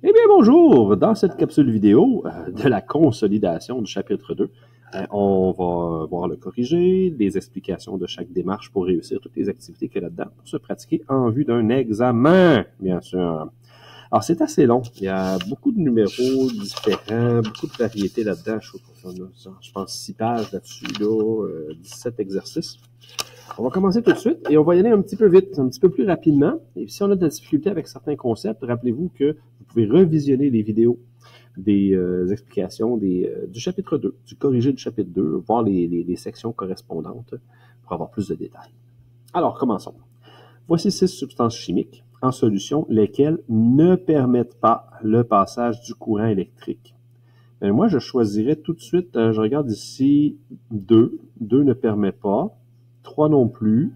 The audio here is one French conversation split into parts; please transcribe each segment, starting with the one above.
Eh bien, bonjour! Dans cette capsule vidéo de la consolidation du chapitre 2, on va voir le corrigé, des explications de chaque démarche pour réussir toutes les activités qu'il y a là-dedans, pour se pratiquer en vue d'un examen, bien sûr. Alors, c'est assez long. Il y a beaucoup de numéros différents, beaucoup de variétés là-dedans. Je pense 6 pages là-dessus, 17 exercices. On va commencer tout de suite et on va y aller un petit peu vite, un petit peu plus rapidement. Et si on a de la difficulté avec certains concepts, rappelez-vous que vous pouvez revisionner les vidéos des explications du chapitre 2, du corrigé du chapitre 2, voir les sections correspondantes pour avoir plus de détails. Alors, commençons. Voici 6 substances chimiques en solution, lesquelles ne permettent pas le passage du courant électrique. Bien, moi, je choisirais tout de suite, je regarde ici 2. 2 ne permet pas. 3 non plus,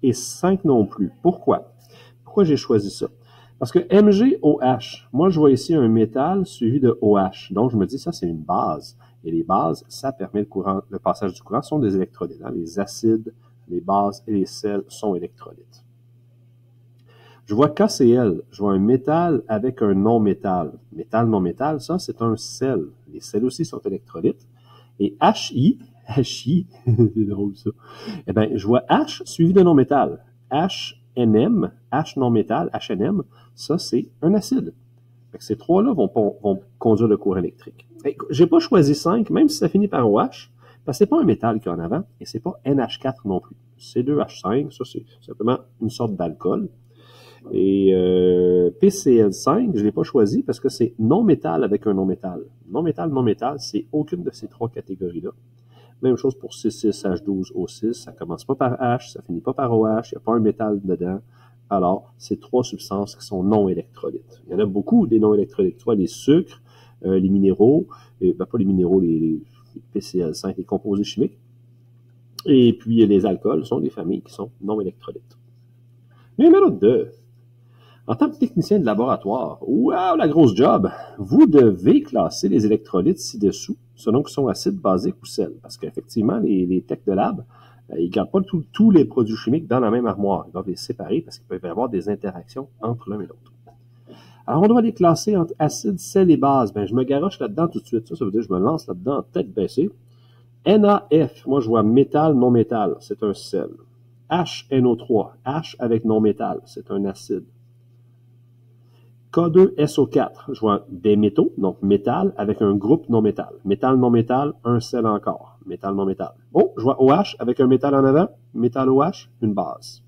et 5 non plus. Pourquoi? Pourquoi j'ai choisi ça? Parce que MgOH, moi je vois ici un métal suivi de OH, donc je me dis ça c'est une base. Et les bases, ça permet le passage du courant, sont des électrolytes. Hein? Les acides, les bases et les sels sont électrolytes. Je vois KCl, je vois un métal avec un non-métal. Métal, non-métal, ça c'est un sel. Les sels aussi sont électrolytes. Et HI, c'est drôle ça. Eh bien, je vois H suivi de non-métal. HNM, H non-métal, HNM, ça c'est un acide. Fait que ces trois-là vont conduire le courant électrique. J'ai pas choisi 5, même si ça finit par OH, parce que c'est pas un métal qu'il y a en avant, et c'est pas NH4 non plus. C2H5, ça c'est simplement une sorte d'alcool. Et PCl5, je l'ai pas choisi parce que c'est non-métal avec un non-métal. Non-métal, non-métal, c'est aucune de ces trois catégories-là. Même chose pour C6H12O6, ça commence pas par H, ça finit pas par OH, il n'y a pas un métal dedans. Alors, c'est trois substances qui sont non électrolytes. Il y en a beaucoup des non électrolytes, soit les sucres, les minéraux, pas les minéraux, les PCl5, les composés chimiques. Et puis les alcools sont des familles qui sont non électrolytes. Numéro 2. En tant que technicien de laboratoire, wow, la grosse job! Vous devez classer les électrolytes ci-dessous selon qu'ils sont acides, basiques ou sels. Parce qu'effectivement, les techs de lab, ils ne gardent pas tous les produits chimiques dans la même armoire. Ils doivent les séparer parce qu'il peut y avoir des interactions entre l'un et l'autre. Alors, on doit les classer entre acides, sels et bases. Ben, je me garoche là-dedans tout de suite. Ça veut dire que je me lance là-dedans tête baissée. NaF, moi je vois métal, non-métal, c'est un sel. HNO3, H avec non-métal, c'est un acide. K2SO4, je vois des métaux, donc métal avec un groupe non-métal. Métal, non-métal, un sel encore. Métal, non-métal. Oh, je vois OH avec un métal en avant. Métal OH, une base.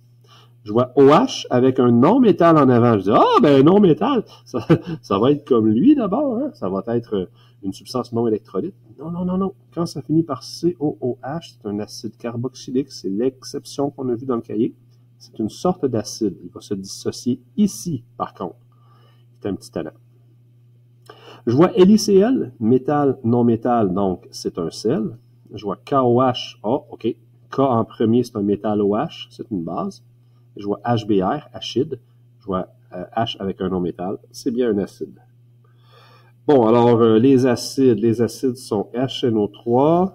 Je vois OH avec un non-métal en avant. Je dis, ben non-métal, ça va être comme lui d'abord. Hein? Ça va être une substance non électrolyte. Non. Quand ça finit par COOH, c'est un acide carboxylique. C'est l'exception qu'on a vue dans le cahier. C'est une sorte d'acide. Il va se dissocier ici, par contre. C'est un petit talent. Je vois LiCl, métal, non-métal, donc c'est un sel. Je vois KOH, OK. K en premier, c'est un métal OH, c'est une base. Je vois HBr, acide. Je vois H avec un non-métal, c'est bien un acide. Bon, alors les acides sont HNO3,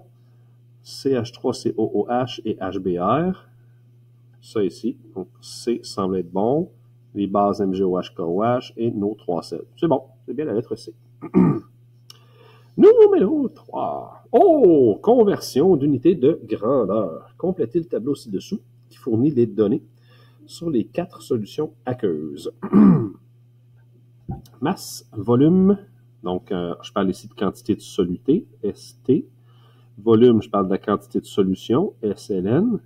CH3COOH et HBr. Ça ici, donc C semble être bon. Les bases MgOH, KOH et nos 3 sels. C'est bon, c'est bien la lettre C. Numéro 3. Oh, conversion d'unité de grandeur. Complétez le tableau ci-dessous qui fournit les données sur les 4 solutions aqueuses. Masse, volume, donc je parle ici de quantité de soluté, ST. Volume, je parle de la quantité de solution, SLN.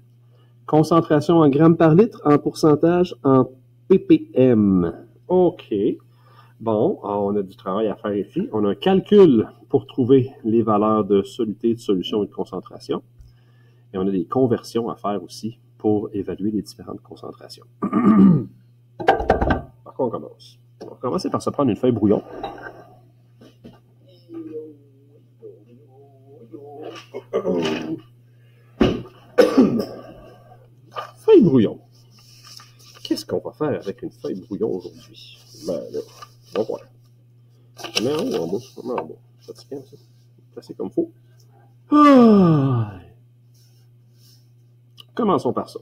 Concentration en grammes par litre, en pourcentage, en ppm. OK. Bon, on a du travail à faire ici. On a un calcul pour trouver les valeurs de soluté, de solution et de concentration. Et on a des conversions à faire aussi pour évaluer les différentes concentrations. Par quoi on commence? On va commencer par se prendre une feuille brouillon. Feuille brouillon. Qu'est-ce qu'on va faire avec une feuille brouillon aujourd'hui? Ben là, on va voir. Je mets en haut, en bas. Je mets en bas. C'est bien, ça. Placé comme il faut. Commençons par ça.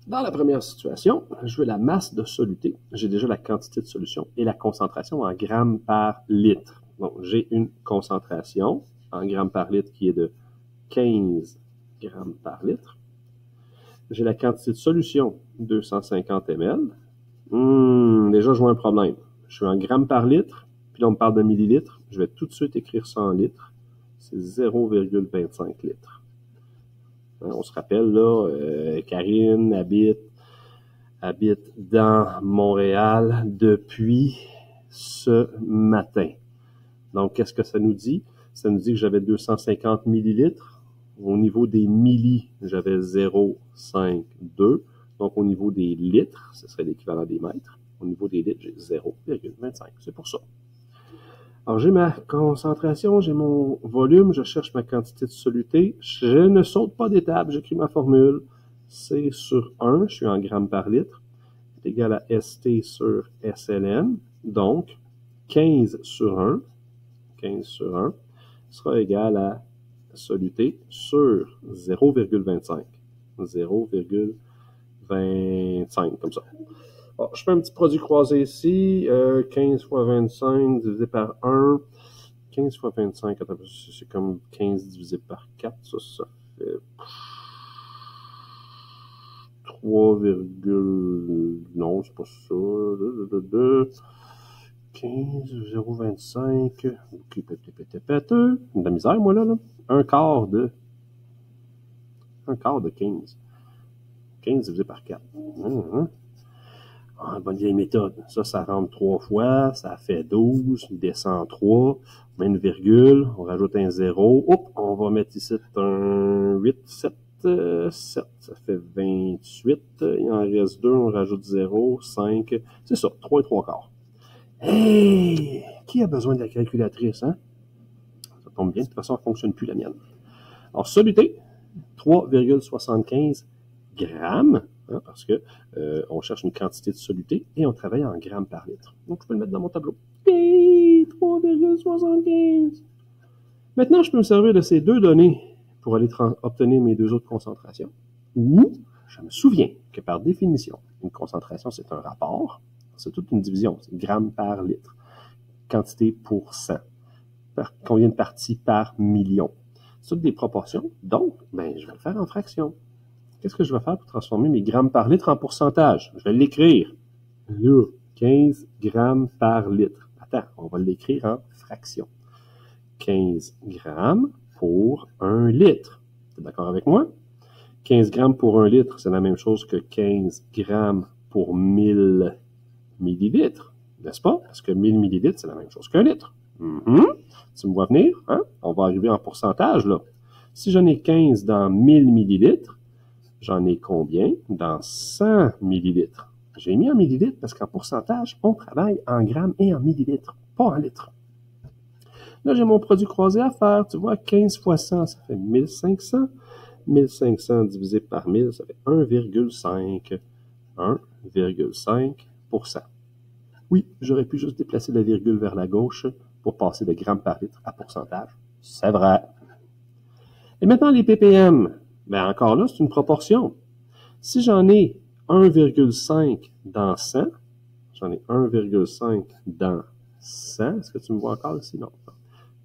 Dans la première situation, je veux la masse de soluté. J'ai déjà la quantité de solution et la concentration en grammes par litre. Donc, j'ai une concentration en grammes par litre qui est de 15 grammes par litre. J'ai la quantité de solution, 250 ml. Déjà, je vois un problème. Je suis en grammes par litre, puis là, on me parle de millilitres. Je vais tout de suite écrire ça en litres. C'est 0,25 litres. On se rappelle, là, Karine habite dans Montréal depuis ce matin. Donc, qu'est-ce que ça nous dit? Ça nous dit que j'avais 250 millilitres. Au niveau des millis, j'avais 0,52. Donc, au niveau des litres, ce serait l'équivalent des mètres. Au niveau des litres, j'ai 0,25. C'est pour ça. Alors, j'ai ma concentration, j'ai mon volume, je cherche ma quantité de soluté. Je ne saute pas d'étape, j'écris ma formule. C sur 1, je suis en grammes par litre, est égal à ST sur SLN. Donc, 15 sur 1 sera égal à soluté sur 0,25. 0,25, comme ça. Bon, je fais un petit produit croisé ici. 15 fois 25 divisé par 1. 15 fois 25, c'est comme 15 divisé par 4. Ça fait 3, non, c'est pas ça. 15, 0,25. Ok, péteux. De la misère, moi, là. Un quart de 15. 15 divisé par 4. Bonne vieille méthode. Ça rentre 3 fois, ça fait 12, il descend 3, on met une virgule, on rajoute un 0. On va mettre ici un 8, 7, 7. Ça fait 28. Il en reste 2, on rajoute 0, 5. C'est ça, 3 et 3 quarts. Hey! Qui a besoin de la calculatrice, hein? Ça tombe bien, de toute façon, elle ne fonctionne plus, la mienne. Alors, soluté, 3,75 grammes. Parce que on cherche une quantité de soluté et on travaille en grammes par litre. Donc, je peux le mettre dans mon tableau. 3,75. Maintenant, je peux me servir de ces deux données pour aller obtenir mes deux autres concentrations. Ou, je me souviens que par définition, une concentration, c'est un rapport. C'est toute une division. C'est grammes par litre. Quantité pour 100. Combien de parties par million. C'est toutes des proportions. Donc, je vais le faire en fractions. Qu'est-ce que je vais faire pour transformer mes grammes par litre en pourcentage? Je vais l'écrire. Là, 15 grammes par litre. Attends, on va l'écrire en fraction. 15 grammes pour 1 litre. Tu es d'accord avec moi? 15 grammes pour 1 litre, c'est la même chose que 15 grammes pour 1000 millilitres. N'est-ce pas? Parce que 1000 millilitres, c'est la même chose qu'un litre. Tu me vois venir? Hein? On va arriver en pourcentage, là. Si j'en ai 15 dans 1000 millilitres, j'en ai combien dans 100 millilitres? J'ai mis en millilitres parce qu'en pourcentage, on travaille en grammes et en millilitres, pas en litres. Là, j'ai mon produit croisé à faire. Tu vois, 15 fois 100, ça fait 1500. 1500 divisé par 1000, ça fait 1,5. 1,5%. Oui, j'aurais pu juste déplacer la virgule vers la gauche pour passer de grammes par litre à pourcentage. C'est vrai. Et maintenant, les ppm. Encore là, c'est une proportion. Si j'en ai 1,5 dans 100, j'en ai 1,5 dans 100. Est-ce que tu me vois encore ici? Non.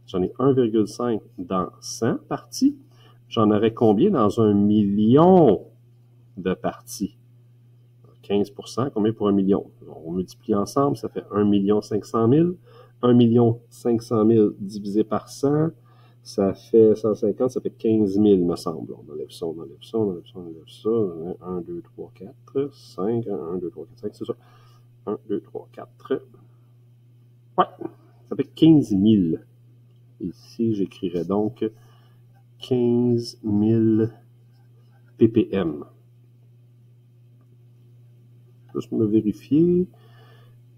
J'en ai 1,5 dans 100 parties. J'en aurais combien dans 1 million de parties? 15%, combien pour 1 million? On multiplie ensemble, ça fait 1 500 000. 1 500 000 divisé par 100, ça fait 150, ça fait 15 000, me semble. On enlève ça, on enlève ça, on enlève ça, on enlève ça. 1, 2, 3, 4, 5. 1, 2, 3, 4, 5, c'est ça. 1, 2, 3, 4. Ouais, ça fait 15 000. Ici, j'écrirais donc 15 000 ppm. Juste me vérifier.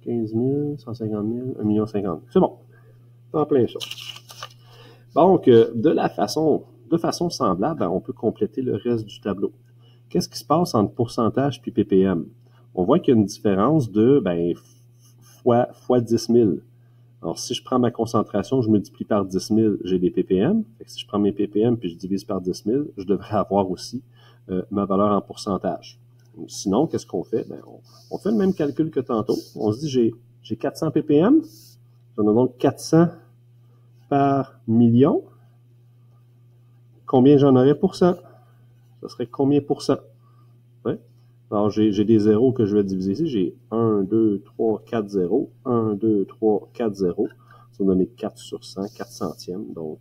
15 000, 150 000, 1 50 000. C'est bon. C'est en plein ça. Donc, de façon semblable, on peut compléter le reste du tableau. Qu'est-ce qui se passe entre pourcentage puis ppm? On voit qu'il y a une différence de fois 10 000. Alors, si je prends ma concentration, je multiplie par 10 000, j'ai des ppm. Fait que si je prends mes ppm puis je divise par 10 000, je devrais avoir aussi ma valeur en pourcentage. Sinon, qu'est-ce qu'on fait? Ben, on fait le même calcul que tantôt. On se dit, j'ai 400 ppm. J'en ai donc 400 par million. Combien j'en aurais pour ça? Ça serait combien pour ça? Ouais. Alors, j'ai des zéros que je vais diviser ici. J'ai 1, 2, 3, 4 zéros. 1, 2, 3, 4 zéros. Ça va donner 4 sur 100, 4 centièmes. Donc,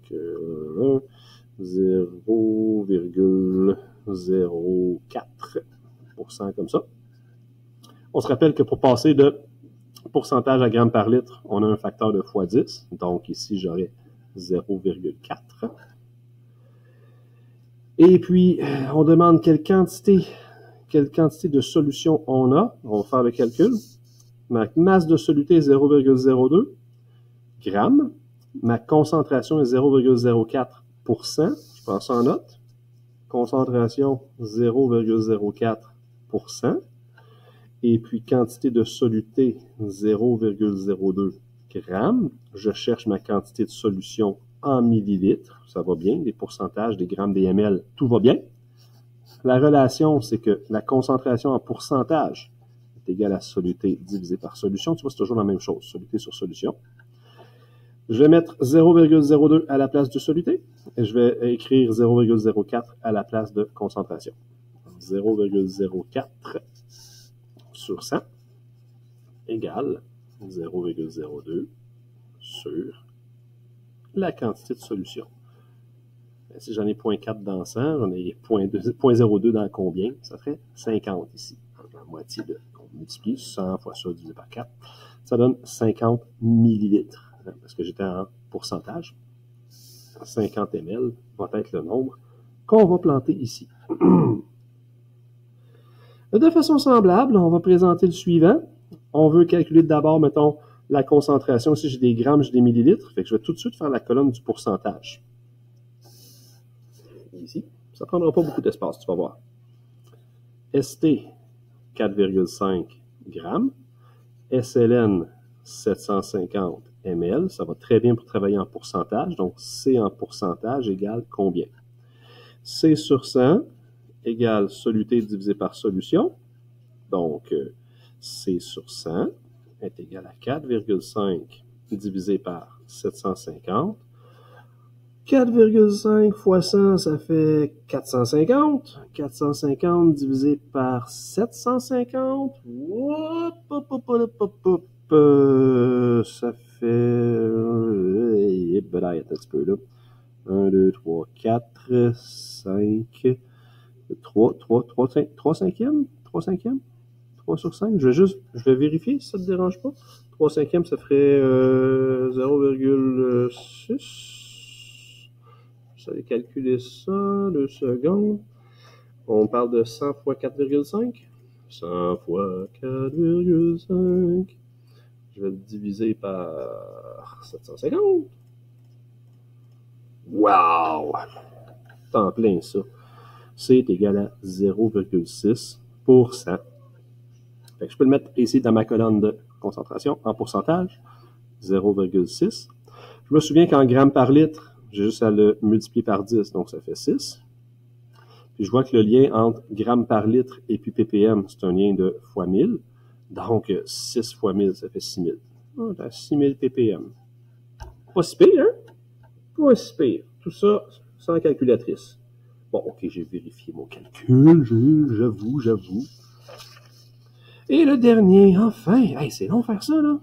0,04% comme ça. On se rappelle que pour passer de pourcentage à grammes par litre, on a un facteur de fois 10. Donc, ici, j'aurai 0,4. Et puis, on demande quelle quantité de solution on a. On va faire le calcul. Ma masse de soluté est 0,02 grammes. Ma concentration est 0,04%. Je prends ça en note. Concentration 0,04%. Et puis, quantité de soluté 0,02 grammes. Je cherche ma quantité de solution en millilitres. Ça va bien. Les pourcentages, des grammes, des ml, tout va bien. La relation, c'est que la concentration en pourcentage est égale à soluté divisé par solution. Tu vois, c'est toujours la même chose, soluté sur solution. Je vais mettre 0,02 à la place de soluté et je vais écrire 0,04 à la place de concentration. 0,04 sur 100 égale 0,02 sur la quantité de solution. Si j'en ai 0,4 dans 100, j'en ai 0,02 dans combien? Ça ferait 50 ici. La moitié de, on multiplie 100 fois ça divisé par 4. Ça donne 50 millilitres. Parce que j'étais en pourcentage. 50 ml va être le nombre qu'on va planter ici. De façon semblable, on va présenter le suivant. On veut calculer d'abord, mettons, la concentration. Ici, j'ai des grammes, j'ai des millilitres. Fait que je vais tout de suite faire la colonne du pourcentage. Ici, ça ne prendra pas beaucoup d'espace, tu vas voir. ST, 4,5 grammes. SLN, 750 ml. Ça va très bien pour travailler en pourcentage. Donc, C en pourcentage égale combien? C sur 100 égale soluté divisé par solution. Donc, C sur 100 est égal à 4,5 divisé par 750. 4,5 fois 100, ça fait 450. 450 divisé par 750. Ça fait... un petit peu là. 1, 2, 3, 4, 5, 3 cinquièmes? 3 cinquièmes? 3 sur 5? Je vais vérifier si ça ne te dérange pas. 3 cinquièmes, ça ferait 0,6. Vous allez calculer ça, 2 secondes. On parle de 100 fois 4,5. 100 fois 4,5. Je vais le diviser par 750. Wow! T'en plein ça. C'est égal à 0,6%. Fait que je peux le mettre ici dans ma colonne de concentration en pourcentage. 0,6. Je me souviens qu'en grammes par litre, j'ai juste à le multiplier par 10, donc ça fait 6. Puis je vois que le lien entre grammes par litre et puis ppm, c'est un lien de fois 1000. Donc 6 fois 1000, ça fait 6000. Oh, 6000 ppm. Pas si pire, hein? Pas si pire. Tout ça sans calculatrice. Bon, ok, j'ai vérifié mon calcul, j'avoue. Et le dernier, enfin, hey, c'est long faire ça, là.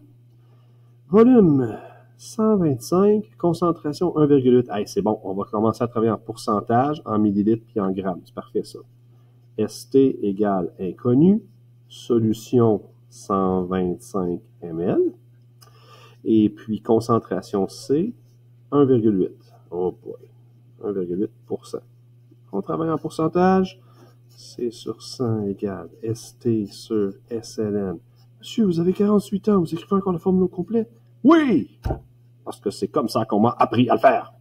Volume 125, concentration 1,8. Hey, c'est bon, on va commencer à travailler en pourcentage, en millilitres puis en grammes. C'est parfait, ça. ST égale inconnu, solution 125 ml, et puis concentration C, 1,8. Oh boy, 1,8%. On travaille en pourcentage, C sur 100 égale ST sur SLN. Monsieur, vous avez 48 ans, vous écrivez encore la formule au complet? Oui! Parce que c'est comme ça qu'on m'a appris à le faire.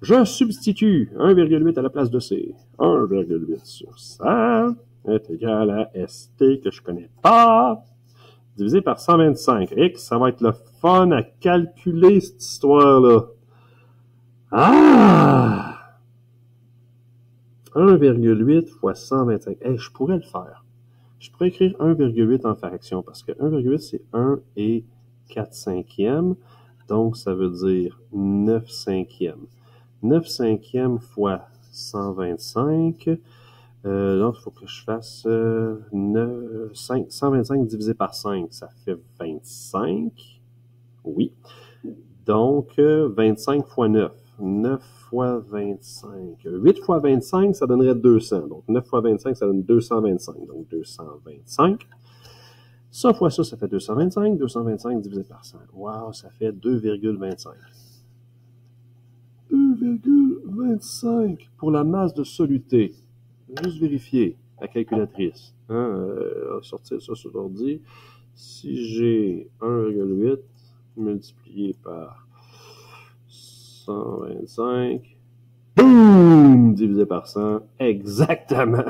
Je substitue 1,8 à la place de C. 1,8 sur 100 est égal à ST que je connais pas, divisé par 125. X, ça va être le fun à calculer cette histoire-là. Ah! 1,8 fois 125. Hey, je pourrais le faire. Je pourrais écrire 1,8 en fraction parce que 1,8 c'est 1 et 4 cinquièmes. Donc, ça veut dire 9 cinquièmes. 9 cinquièmes fois 125. Donc, il faut que je fasse 125 divisé par 5, ça fait 25. Oui. Donc, 25 fois 9. 9 fois 25. 8 fois 25, ça donnerait 200. Donc, 9 fois 25, ça donne 225. Donc, 225. Ça fois ça, ça fait 225. 225 divisé par 100. Wow, ça fait 2,25. 2,25 pour la masse de soluté. Juste vérifier la calculatrice. Sortir ça sur l'ordi. Si j'ai 1,8 multiplié par 125, boum, divisé par 100, exactement.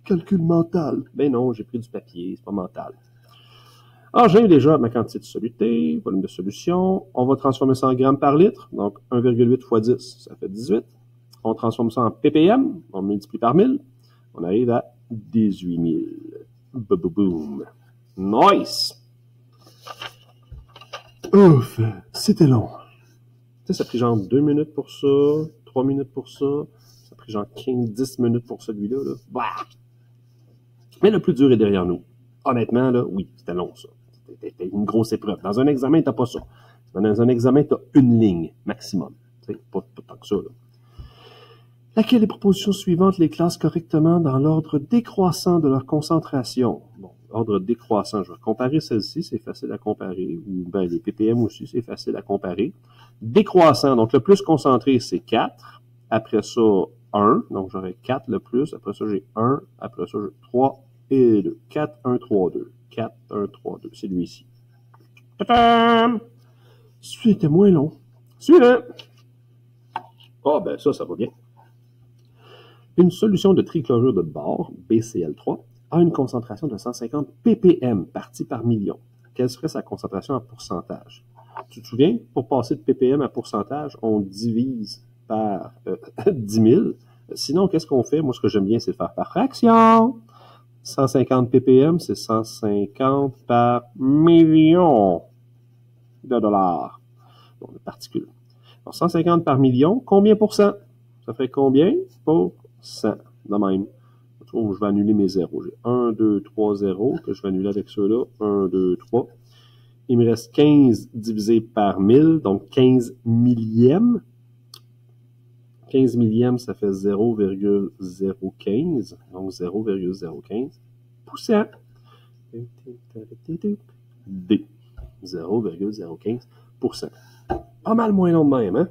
Calcul mental. Ben non, j'ai pris du papier, c'est pas mental. Alors, j'ai déjà ma quantité de soluté, volume de solution. On va transformer ça en grammes par litre. Donc, 1,8 fois 10, ça fait 18. On transforme ça en ppm, on multiplie par 1000. On arrive à 18 000. Boum. Nice! Ouf, c'était long. Tu sais, ça a pris genre 2 minutes pour ça, 3 minutes pour ça. Ça a pris genre 10 minutes pour celui-là. Là. Bah! Mais le plus dur est derrière nous. Honnêtement, là, oui, c'était long, ça. C'était une grosse épreuve. Dans un examen, t'as pas ça. Dans un examen, t'as une ligne maximum. Tu sais, pas tant que ça, là. Laquelle des propositions suivantes les classe correctement dans l'ordre décroissant de leur concentration? Bon, ordre décroissant, je vais comparer celle-ci, c'est facile à comparer. Ou ben, les ppm aussi, c'est facile à comparer. Décroissant, donc le plus concentré, c'est 4. Après ça, 1. Donc j'aurai 4 le plus. Après ça, j'ai 1. Après ça, j'ai 3 et 2. 4, 1, 3, 2. 4, 1, 3, 2. C'est lui ici. Ta-tam! C'était moins long. Suivant! Ah, ben ça va bien. Une solution de trichlorure de bore, BCl3, a une concentration de 150 ppm partie par million. Quelle serait sa concentration en pourcentage? Tu te souviens, pour passer de ppm à pourcentage, on divise par 10 000. Sinon, qu'est-ce qu'on fait? Moi, ce que j'aime bien, c'est le faire par fraction. 150 ppm, c'est 150 par million de dollars. Donc, de particules. Alors, 150 par million, combien pour cent? Ça fait combien pour 100, de même. Je vais annuler mes zéros. J'ai 1, 2, 3 zéros que je vais annuler avec ceux-là. 1, 2, 3. Il me reste 15 divisé par 1000, donc 15 millièmes. 15 millièmes, ça fait 0,015, donc 0,015 %. D. 0,015 %. Pas mal moins long de même, hein?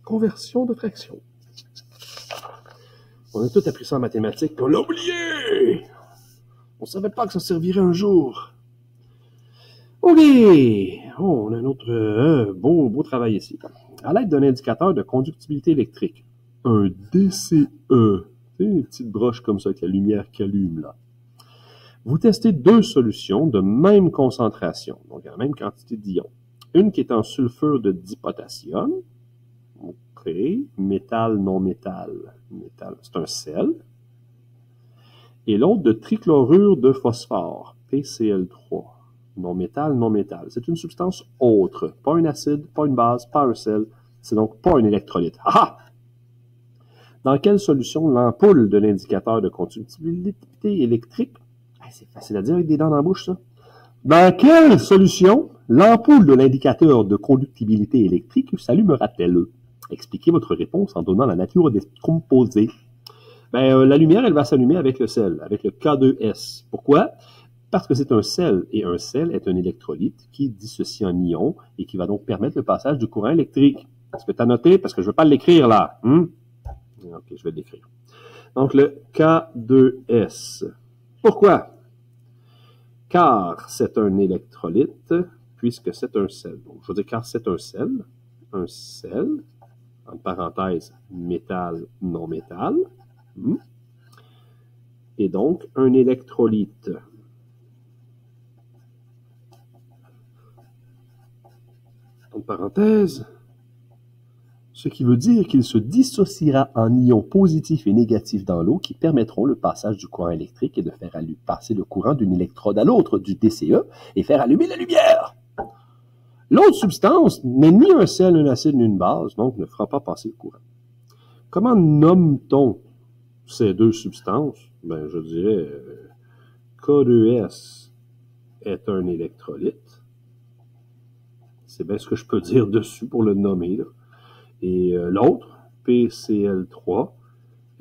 Conversion de fraction. On a tout appris ça en mathématiques, puis on l'a oublié! On savait pas que ça servirait un jour. OK! Oh, on a un autre beau travail ici. À l'aide d'un indicateur de conductibilité électrique, un DCE, c'est une petite broche comme ça avec la lumière qui allume, là. Vous testez deux solutions de même concentration, donc la même quantité d'ions. Une qui est en sulfure de dipotassium, OK, métal, non métal, métal, c'est un sel. Et l'autre de trichlorure de phosphore, PCl3, non métal, non métal. C'est une substance autre, pas un acide, pas une base, pas un sel, c'est donc pas un électrolyte. Ah! Dans quelle solution l'ampoule de l'indicateur de conductibilité électrique, c'est facile à dire avec des dents dans la bouche, ça. Dans quelle solution l'ampoule de l'indicateur de conductibilité électrique s'allumera-t-elle? Expliquez votre réponse en donnant la nature des composés. La lumière, elle va s'allumer avec le sel, avec le K2S. Pourquoi? Parce que c'est un sel, et un sel est un électrolyte qui dissocie en ion et qui va donc permettre le passage du courant électrique. Est-ce que tu as noté? Parce que je ne veux pas l'écrire là. OK, je vais l'écrire. Donc, le K2S. Pourquoi? Car c'est un électrolyte, puisque c'est un sel. Donc, je veux dire car c'est un sel, entre parenthèses, métal, non métal, et donc un électrolyte. Entre parenthèses, ce qui veut dire qu'il se dissociera en ions positifs et négatifs dans l'eau qui permettront le passage du courant électrique et de faire passer le courant d'une électrode à l'autre du DCE et faire allumer la lumière. L'autre substance n'est ni un sel, un acide, ni une base, donc ne fera pas passer le courant. Comment nomme-t-on ces deux substances? Ben, je dirais K2S est un électrolyte. C'est bien ce que je peux dire dessus pour le nommer, là. Et l'autre, PCl3,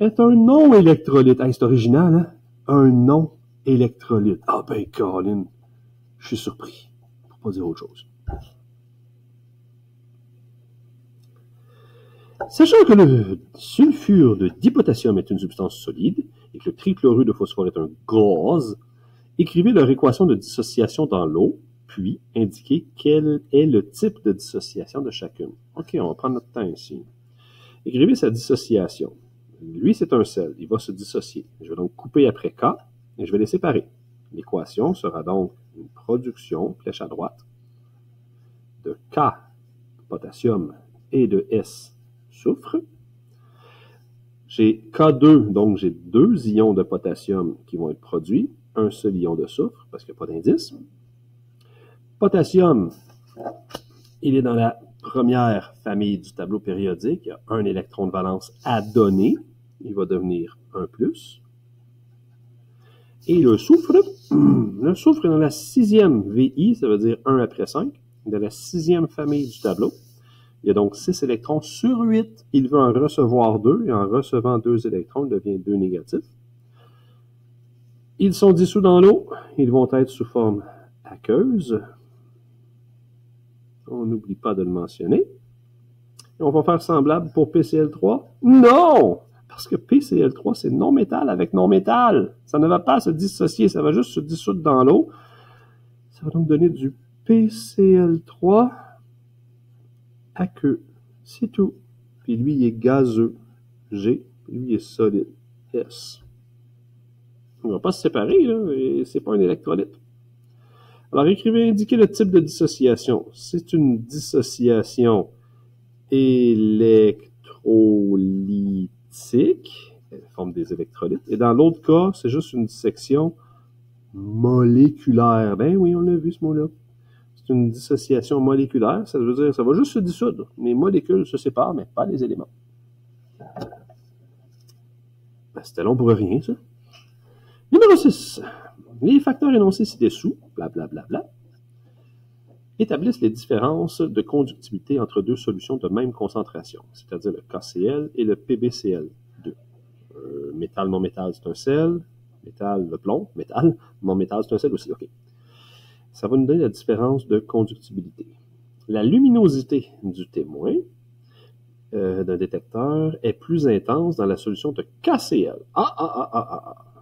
est un non-électrolyte. Hey, c'est original, hein? Un non-électrolyte. Ah ben, Colin, je suis surpris, pour pas dire autre chose. Sachant que le sulfure de dipotassium est une substance solide et que le trichlorure de phosphore est un gaz, écrivez leur équation de dissociation dans l'eau, puis indiquez quel est le type de dissociation de chacune. OK, on va prendre notre temps ici. Écrivez sa dissociation. Lui, c'est un sel. Il va se dissocier. Je vais donc couper après K et je vais les séparer. L'équation sera donc une production, flèche à droite, de K, potassium, et de S, soufre. J'ai K2, donc j'ai 2 ions de potassium qui vont être produits, un seul ion de soufre, parce qu'il n'y a pas d'indice. Potassium, il est dans la première famille du tableau périodique. Il y a un électron de valence à donner. Il va devenir 1+. Et le soufre est dans la 6e VI, ça veut dire 1 après 5, dans la 6e famille du tableau. Il y a donc 6 électrons sur 8. Il veut en recevoir 2, et en recevant 2 électrons, il devient 2 négatifs. Ils sont dissous dans l'eau. Ils vont être sous forme aqueuse. On n'oublie pas de le mentionner. Et on va faire semblable pour PCl3. Non! Parce que PCl3, c'est non-métal avec non-métal. Ça ne va pas se dissocier, ça va juste se dissoudre dans l'eau. Ça va donc donner du PCl3 aqueux. C'est tout. Puis lui, il est gazeux. G. Puis lui, il est solide. S. On ne va pas se séparer, là, et c'est pas un électrolyte. Alors, écrivez, indiquez le type de dissociation. C'est une dissociation électrolytique, elle forme des électrolytes. Et dans l'autre cas, c'est juste une dissection moléculaire. Ben oui, on a vu ce mot-là. C'est une dissociation moléculaire, ça veut dire que ça va juste se dissoudre. Les molécules se séparent, mais pas les éléments. Ben, c'était long pour rien, ça. Numéro 6. Les facteurs énoncés ci-dessous, blablabla, établissent les différences de conductivité entre deux solutions de même concentration, c'est-à-dire le KCl et le PbCl2. Métal, non-métal, c'est un sel. Métal, le plomb. Métal, non-métal, c'est un sel aussi. OK. Ça va nous donner la différence de conductibilité. La luminosité du témoin d'un détecteur est plus intense dans la solution de KCl.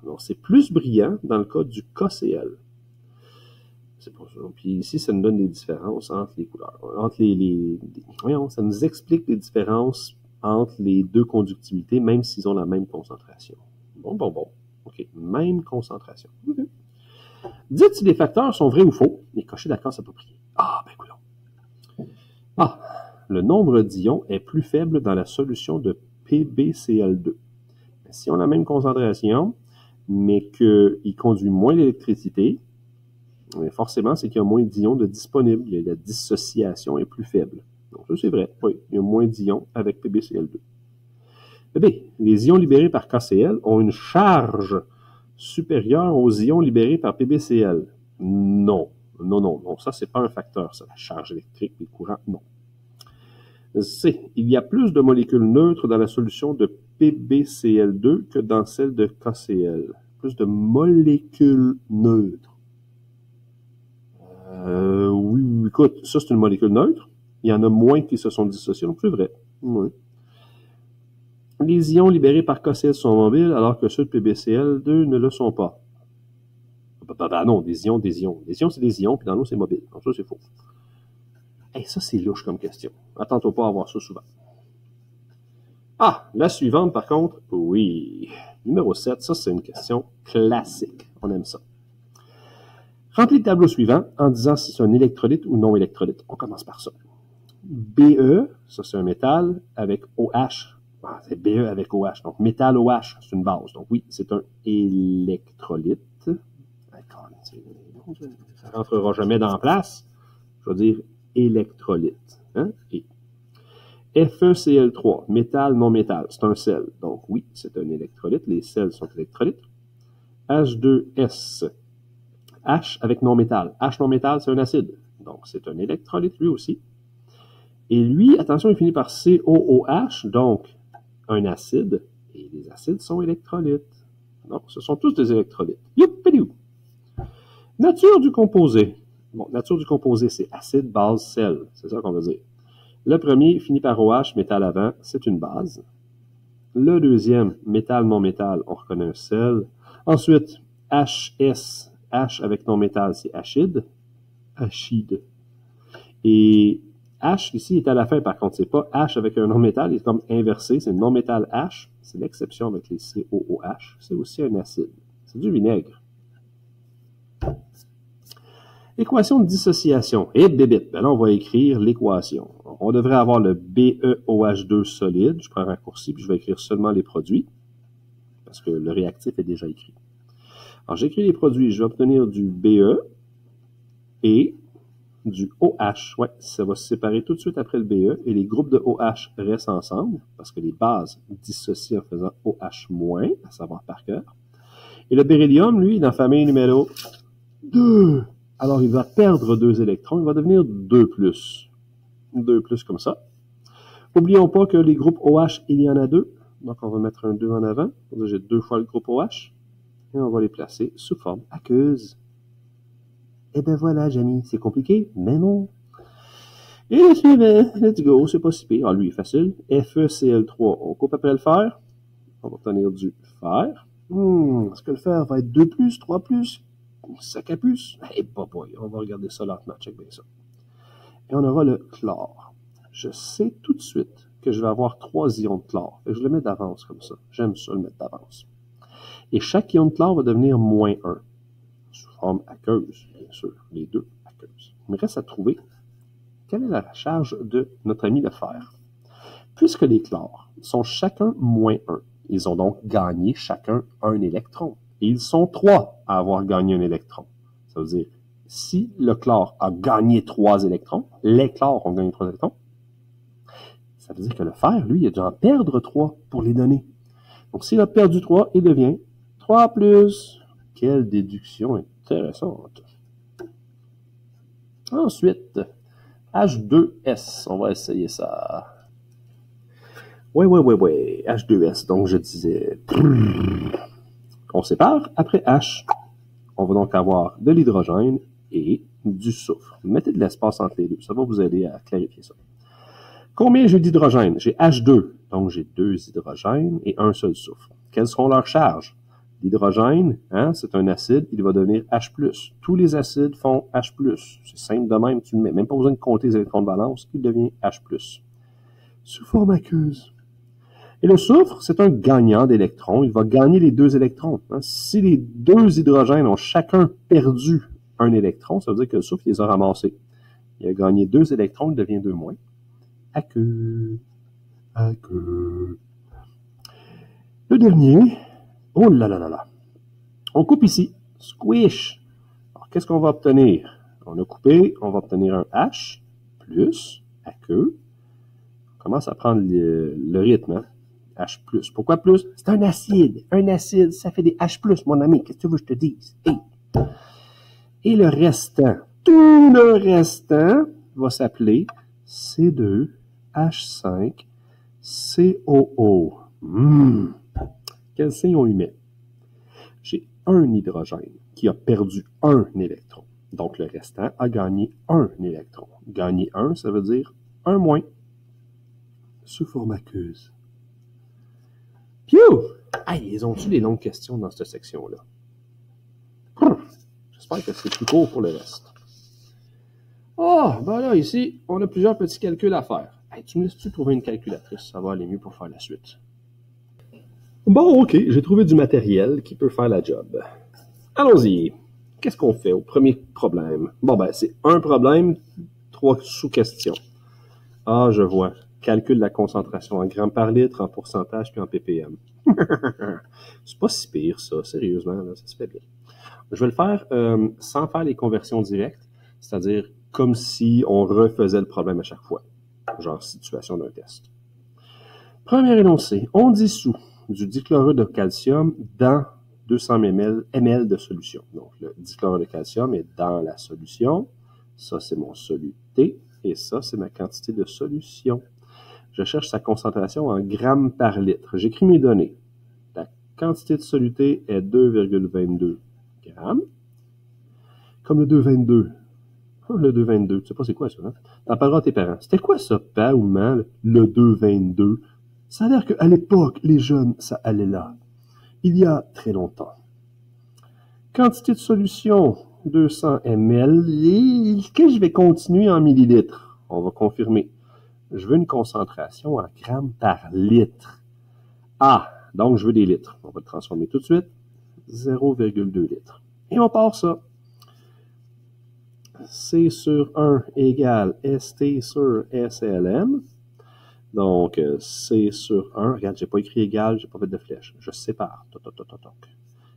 Donc, c'est plus brillant dans le cas du KCl. C'est pour ça. Puis ici, ça nous donne des différences entre les couleurs. Voyons, ça nous explique les différences entre les deux conductivités, même s'ils ont la même concentration. Bon. OK. Même concentration. Okay. Dites si les facteurs sont vrais ou faux et cochez la case appropriée. Coulons. Le nombre d'ions est plus faible dans la solution de PbCl2. Si on a la même concentration, mais qu'il conduit moins l'électricité, forcément, c'est qu'il y a moins d'ions de disponibles. La dissociation est plus faible. Donc, ça, c'est vrai. Oui, il y a moins d'ions avec PbCl2. B. Les ions libérés par KCl ont une charge supérieure aux ions libérés par PbCl. Non. Ça, c'est pas un facteur, ça. La charge électrique, les courants, non. C. Il y a plus de molécules neutres dans la solution de PbCl2 que dans celle de KCl. Plus de molécules neutres. Oui, écoute, ça c'est une molécule neutre. Il y en a moins qui se sont dissociés, donc c'est vrai. Oui. Les ions libérés par KCl sont mobiles, alors que ceux de PbCl2 ne le sont pas. Non, des ions. Des ions, c'est des ions, puis dans l'eau, c'est mobile. Donc ça, c'est faux. Ça, c'est louche comme question. Attends-toi pas à avoir ça souvent. La suivante, par contre, oui. Numéro 7, ça, c'est une question classique. On aime ça. Remplis le tableau suivant en disant si c'est un électrolyte ou non électrolyte. On commence par ça. BE, ça c'est un métal, avec OH. Ah, c'est BE avec OH. Donc, métal OH, c'est une base. Donc, oui, c'est un électrolyte. Ça ne rentrera jamais dans la place. Je vais dire électrolyte. Hein? Et FeCl3, métal, non-métal, c'est un sel. Donc, oui, c'est un électrolyte. Les sels sont électrolytes. H2S, H avec non-métal. H non-métal, c'est un acide. Donc, c'est un électrolyte lui aussi. Et lui, attention, il finit par COOH, donc un acide. Et les acides sont électrolytes. Donc, ce sont tous des électrolytes. Youpidou! Nature du composé. Bon, nature du composé, c'est acide, base, sel. C'est ça qu'on veut dire. Le premier finit par OH, métal avant, c'est une base. Le deuxième, métal, non-métal, on reconnaît un sel. Ensuite, HS, H avec non-métal, c'est achide. Achide. Et H, ici, est à la fin, par contre. C'est pas H avec un non-métal, il est comme inversé. C'est non-métal H. C'est l'exception avec les COOH. C'est aussi un acide. C'est du vinaigre. Équation de dissociation. Et bébite. Ben là, on va écrire l'équation. On devrait avoir le BeOH2 solide. Je prends un raccourci, puis je vais écrire seulement les produits, parce que le réactif est déjà écrit. Alors, j'écris les produits. Je vais obtenir du BE et du OH. Ouais, ça va se séparer tout de suite après le BE, et les groupes de OH restent ensemble, parce que les bases dissocient en faisant OH-, à savoir par cœur. Et le beryllium, lui, est dans la famille numéro 2. Alors, il va perdre 2 électrons, il va devenir 2+. 2+ comme ça. N'oublions pas que les groupes OH, il y en a 2. Donc, on va mettre un 2 en avant. J'ai 2 fois le groupe OH. Et on va les placer sous forme aqueuse. Et ben voilà, Jamie, c'est compliqué, mais non. Et le suivant, let's go, c'est pas si pire. Ah, lui, il est facile. FeCl3, on coupe après le fer. On va obtenir du fer. Est-ce que le fer va être 2+, 3+, sac à puce? Eh, boy, on va regarder ça lentement, check bien ça. Et on aura le chlore. Je sais tout de suite que je vais avoir 3 ions de chlore. Et je le mets d'avance comme ça. J'aime ça le mettre d'avance. Et chaque ion de chlore va devenir -1. Sous forme aqueuse, bien sûr. Les deux aqueuses. Il me reste à trouver quelle est la charge de notre ami le fer. Puisque les chlores sont chacun -1, ils ont donc gagné chacun un électron. Et ils sont 3 à avoir gagné un électron. Ça veut dire, si le chlore a gagné 3 électrons, les chlores ont gagné 3 électrons, ça veut dire que le fer, lui, il a dû en perdre 3 pour les donner. Donc, s'il a perdu 3, il devient 3+. Quelle déduction intéressante. Ensuite, H2S. On va essayer ça. Ouais. H2S. Donc, je disais... On sépare. Après H, on va donc avoir de l'hydrogène et du soufre. Mettez de l'espace entre les deux. Ça va vous aider à clarifier ça. Combien j'ai d'hydrogène? J'ai H2. Donc, j'ai 2 hydrogènes et un seul soufre. Quelles seront leurs charges? L'hydrogène, c'est un acide, il va devenir H+. Tous les acides font H+. C'est simple de même, tu ne mets même pas besoin de compter les électrons de valence, il devient H+. Sous forme aqueuse. Et le soufre, c'est un gagnant d'électrons, il va gagner les 2 électrons. Si les 2 hydrogènes ont chacun perdu un électron, ça veut dire que le soufre, il les a ramassés. Il a gagné 2 électrons, il devient 2-. Aqueux. Le dernier... Oh là là là là. On coupe ici. Squish. Alors, qu'est-ce qu'on va obtenir? On a coupé, on va obtenir un H plus aqueux. On commence à prendre le rythme. H plus. Pourquoi plus? C'est un acide. Un acide, ça fait des H plus, mon ami. Qu'est-ce que tu veux que je te dise? Hey. Et le restant, tout le restant va s'appeler C2H5COO. Quel signe on lui met? J'ai un hydrogène qui a perdu un électron. Donc, le restant a gagné un électron. Gagner un, ça veut dire un moins. Sous forme aqueuse. Piou! Aïe, ils ont-tu des longues questions dans cette section-là? J'espère que c'est plus court pour le reste. Ben là, ici, on a plusieurs petits calculs à faire. Hey, tu me laisses-tu trouver une calculatrice? Ça va aller mieux pour faire la suite. Bon, OK, j'ai trouvé du matériel qui peut faire la job. Allons-y. Qu'est-ce qu'on fait au premier problème? Bon, c'est un problème, 3 sous-questions. Ah, je vois. Calcul de la concentration en grammes par litre, en pourcentage, puis en ppm. C'est pas si pire, ça. Sérieusement, là, ça se fait bien. Je vais le faire sans faire les conversions directes, c'est-à-dire comme si on refaisait le problème à chaque fois, genre situation d'un test. Premier énoncé, on dissout du dichlorure de calcium dans 200 ml de solution. Donc, le dichlorure de calcium est dans la solution. Ça, c'est mon soluté. Et ça, c'est ma quantité de solution. Je cherche sa concentration en grammes par litre. J'écris mes données. La quantité de soluté est 2,22 grammes. Comme le 2,22. Le 2,22. Tu sais pas c'est quoi ça, hein? T'en parleras à tes parents. C'était quoi ça, pas ou mal, le 2,22? Ça a l'air qu'à l'époque, les jeunes, ça allait là. Il y a très longtemps. Quantité de solution, 200 ml. Que je vais continuer en millilitres. On va confirmer. Je veux une concentration en grammes par litre. Ah, donc je veux des litres. On va le transformer tout de suite. 0,2 litres. Et on part ça. C sur 1 égale ST sur SLN. Donc, C sur 1, regarde, j'ai pas écrit égal, j'ai pas fait de flèche. Je sépare.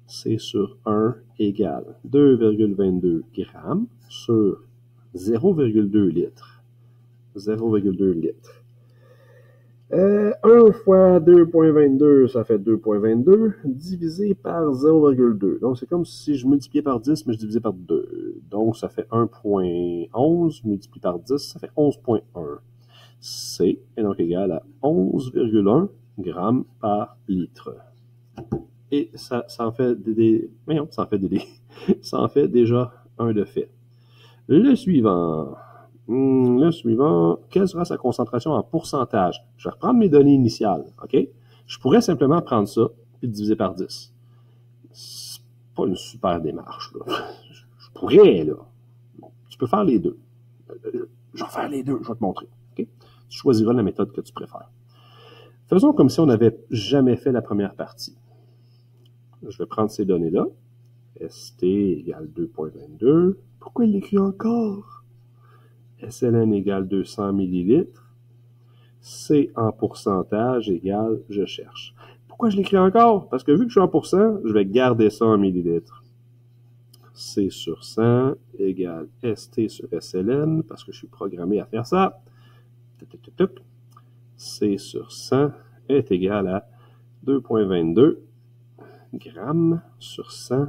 C sur 1 égale 2,22 grammes sur 0,2 litres. 0,2 litres. 1 fois 2,22, ça fait 2,22, divisé par 0,2. Donc, c'est comme si je multipliais par 10, mais je divisais par 2. Donc, ça fait 1,11 multiplié par 10, ça fait 11,1. C est donc égal à 11,1 grammes par litre. Et ça en fait ça en fait déjà un de fait. Le suivant, quelle sera sa concentration en pourcentage? Je vais reprendre mes données initiales, OK? Je pourrais simplement prendre ça et diviser par 10. C'est pas une super démarche, là. Je pourrais, là. Bon, tu peux faire les deux. Je vais faire les deux, je vais te montrer, OK? Tu choisiras la méthode que tu préfères. Faisons comme si on n'avait jamais fait la première partie. Je vais prendre ces données-là. ST égale 2,22. Pourquoi il l'écrit encore? SLN égale 200 millilitres. C en pourcentage égale, je cherche. Pourquoi je l'écris encore? Parce que vu que je suis en pourcent, je vais garder ça en millilitres. C sur 100 égale ST sur SLN, parce que je suis programmé à faire ça. C sur 100 est égal à 2,22 grammes sur 100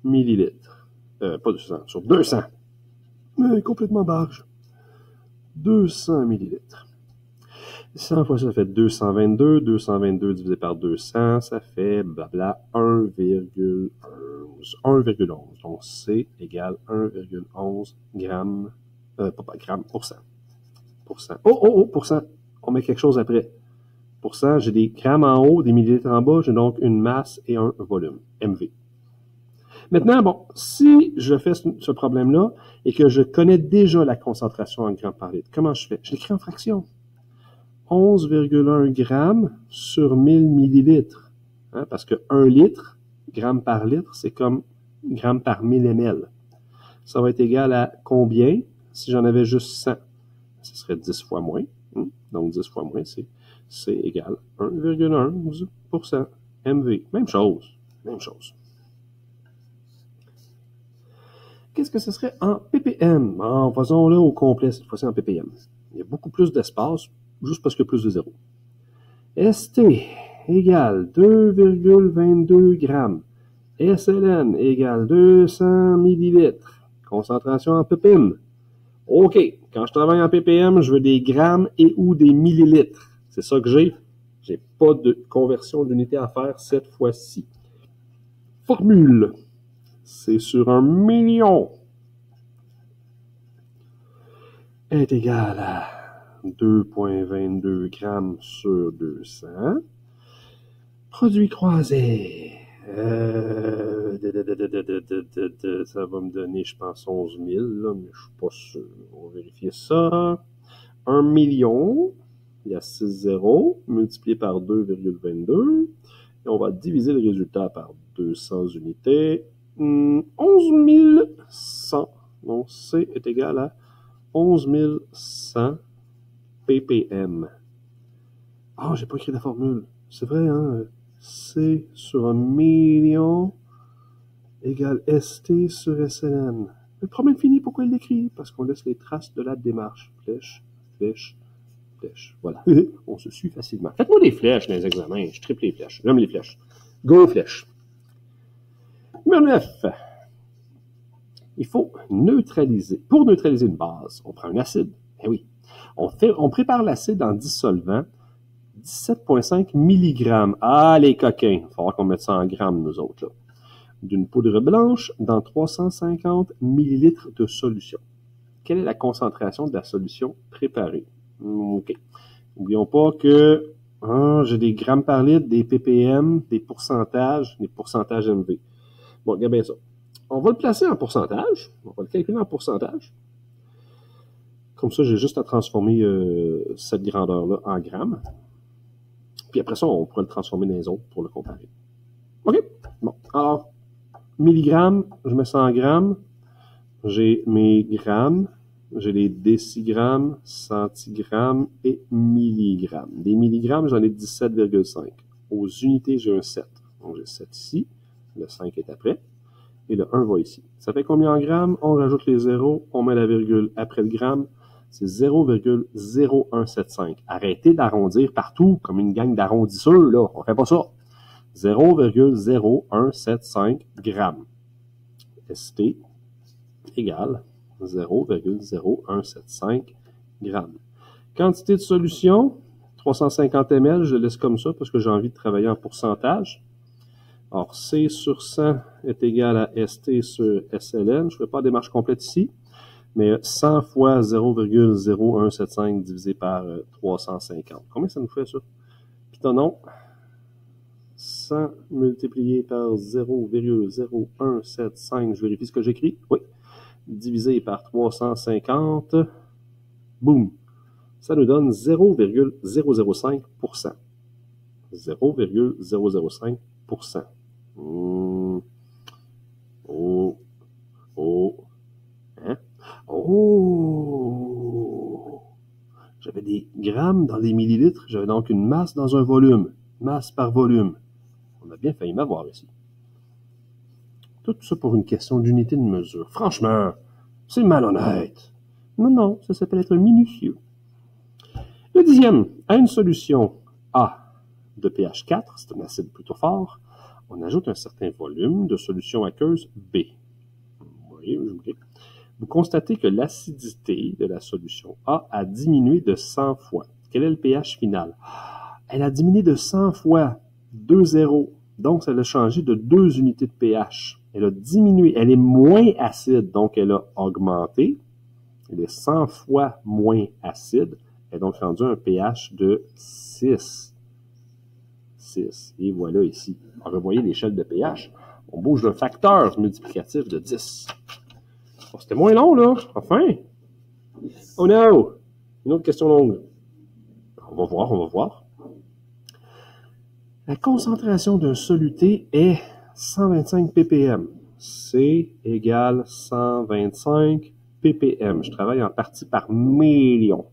millilitres. Pas 200, sur 200. Mais complètement barge. 200 millilitres. 100 fois ça fait 222. 222 divisé par 200, ça fait blabla 1,11. 1,11. Donc C égale 1,11 grammes, pas grammes, pourcent. Pourcent. On met quelque chose après. Pourcent, j'ai des grammes en haut, des millilitres en bas, j'ai donc une masse et un volume, MV. Maintenant, bon, si je fais ce problème-là et que je connais déjà la concentration en grammes par litre, comment je fais? Je l'écris en fraction. 11,1 grammes sur 1000 millilitres. Hein, parce que 1 litre, grammes par litre, c'est comme grammes par 1000 ml. Ça va être égal à combien si j'en avais juste 100? Ce serait 10 fois moins. Donc 10 fois moins, c'est égal à 1,1% MV. Même chose. Qu'est-ce que ce serait en ppm? Faisons-le au complet, cette fois-ci en ppm. Il y a beaucoup plus d'espace, juste parce qu'il y a plus de zéro. ST égale 2,22 grammes. SLN égale 200 millilitres. Concentration en ppm. OK, quand je travaille en ppm, je veux des grammes et ou des millilitres. C'est ça que j'ai. J'ai pas de conversion d'unité à faire cette fois-ci. Formule. C'est sur 1 million. Est égal à 2,22 grammes sur 200. Produit croisé. Ça va me donner, je pense, 11 000, là, mais je suis pas sûr. On va vérifier ça. 1 million, il y a 6 zéros, multiplié par 2,22. Et on va diviser le résultat par 200 unités. 11 100. Donc, C est égal à 11 100 ppm. Ah, j'ai pas écrit la formule. C'est vrai, hein? C sur 1 million égale ST sur SLN. Le problème fini, pourquoi il l'écrit? Parce qu'on laisse les traces de la démarche. Flèche, flèche, flèche. Voilà. On se suit facilement. Faites-moi des flèches dans les examens. Je triple les flèches. J'aime les flèches. Go flèches. Numéro 9. Il faut neutraliser. Pour neutraliser une base, on prend un acide. Eh oui. On prépare l'acide en dissolvant 17,5 mg. Ah, les coquins. Il va falloir qu'on mette ça en grammes, nous autres, là. D'une poudre blanche dans 350 ml de solution. Quelle est la concentration de la solution préparée? OK. N'oublions pas que j'ai des grammes par litre, des ppm, des pourcentages MV. Bon, regardez bien ça. On va le placer en pourcentage. On va le calculer en pourcentage. Comme ça, j'ai juste à transformer cette grandeur-là en grammes. Puis après ça, on pourra le transformer dans les autres pour le comparer. OK? Bon. Alors, milligrammes, je mets ça en grammes. J'ai mes grammes. J'ai les décigrammes, centigrammes et milligrammes. Des milligrammes, j'en ai 17,5. Aux unités, j'ai un 7. Donc, j'ai 7 ici. Le 5 est après. Et le 1 va ici. Ça fait combien en grammes? On rajoute les zéros, on met la virgule après le gramme. C'est 0,0175. Arrêtez d'arrondir partout comme une gang d'arrondisseurs, là. On fait pas ça. 0,0175 grammes. ST égale 0,0175 grammes. Quantité de solution, 350 ml, je le laisse comme ça parce que j'ai envie de travailler en pourcentage. Alors, C sur 100 est égal à ST sur SLN. Je ne fais pas la démarche complète ici, mais 100 fois 0,0175 divisé par 350. Combien ça nous fait, ça? Pitonnons. 100 multiplié par 0,0175, je vérifie ce que j'écris. Oui. Divisé par 350. Boum. Ça nous donne 0,005%. 0,005%. Hein? J'avais des grammes dans des millilitres, j'avais donc une masse dans un volume. Masse par volume. On a bien failli m'avoir ici. Tout ça pour une question d'unité de mesure. Franchement, c'est malhonnête. Non, ça s'appelle être minutieux. Le 10e, à une solution A de pH 4, c'est un acide plutôt fort, on ajoute un certain volume de solution aqueuse B. Oui. Vous constatez que l'acidité de la solution A a diminué de 100 fois. Quel est le pH final? Elle a diminué de 100 fois, 2 zéros. Donc, ça a changé de 2 unités de pH. Elle a diminué. Elle est moins acide, donc elle a augmenté. Elle est 100 fois moins acide. Elle est donc rendue un pH de 6. 6. Et voilà ici. Alors, vous voyez l'échelle de pH. On bouge le facteur multiplicatif de 10. Bon, c'était moins long, là. Enfin. Oh no! Une autre question longue. On va voir. La concentration d'un soluté est 125 ppm. C égale 125 ppm. Je travaille en partie par million.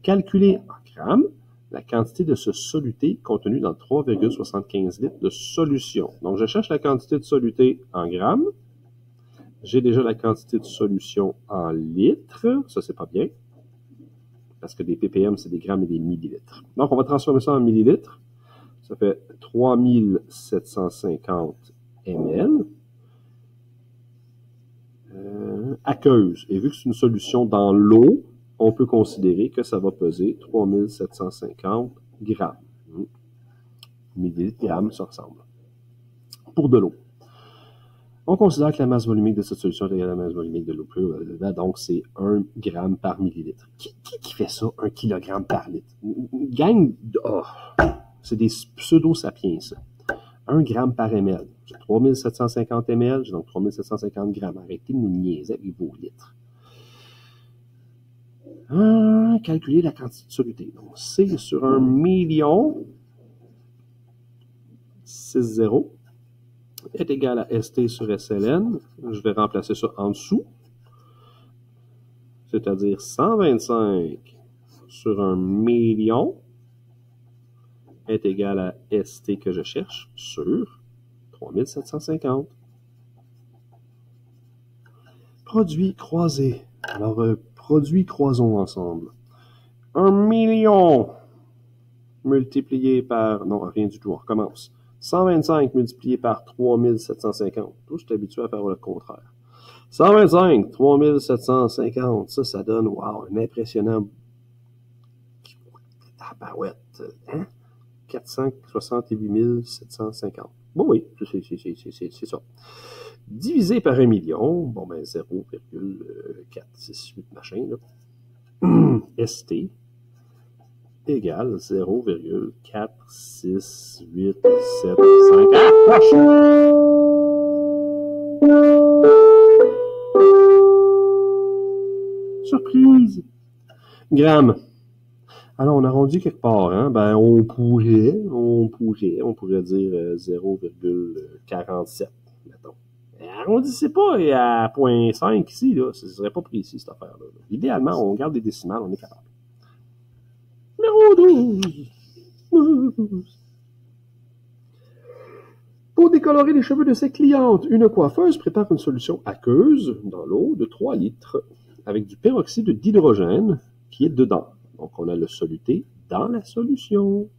Calculer en grammes la quantité de ce soluté contenu dans 3,75 litres de solution. Donc, je cherche la quantité de soluté en grammes. J'ai déjà la quantité de solution en litres. Ça, c'est pas bien. Parce que des ppm, c'est des grammes et des millilitres. Donc, on va transformer ça en millilitres. Ça fait 3750 ml. Aqueuse. Et vu que c'est une solution dans l'eau, on peut considérer que ça va peser 3750 grammes. Millilitres, grammes, ça ressemble. Pour de l'eau. On considère que la masse volumique de cette solution est égale à la masse volumique de l'eau pure. Donc, c'est 1 gramme par millilitre. Qui fait ça, 1 kilogramme par litre? Une gang de... c'est des pseudo-sapiens, ça. 1 gramme par ml. J'ai 3750 ml, j'ai donc 3750 grammes. Arrêtez de nous niaiser avec vos litres. Calculer la quantité de soluté. Donc, C sur 1 million, 6 zéros, est égal à ST sur SLN. Je vais remplacer ça en dessous. C'est-à-dire 125 sur 1 million est égal à ST que je cherche sur 3750. Produits croisés. Alors, produits croisons ensemble. 1 million multiplié par... Non, rien du tout, on recommence. 125 multiplié par 3750. Je suis habitué à faire le contraire. 125, 3750. Ça donne, wow, un impressionnant... tabarouette. Hein? 468 750. Bon, oui, c'est ça. Divisé par 1 million, bon, ben 0,468 machin, là. ST égale 0,468750. Ah, surprise! Grammes. Alors, on arrondit quelque part, hein? Ben, on pourrait dire 0,47, mettons. Arrondissez pas à 0,5 ici, là. Ce serait pas précis, cette affaire-là. Idéalement, on garde des décimales, on est capable. Numéro 12. Pour décolorer les cheveux de ses clientes, une coiffeuse prépare une solution aqueuse dans l'eau de 3 litres avec du peroxyde d'hydrogène qui est dedans. Donc, on a le soluté dans la solution.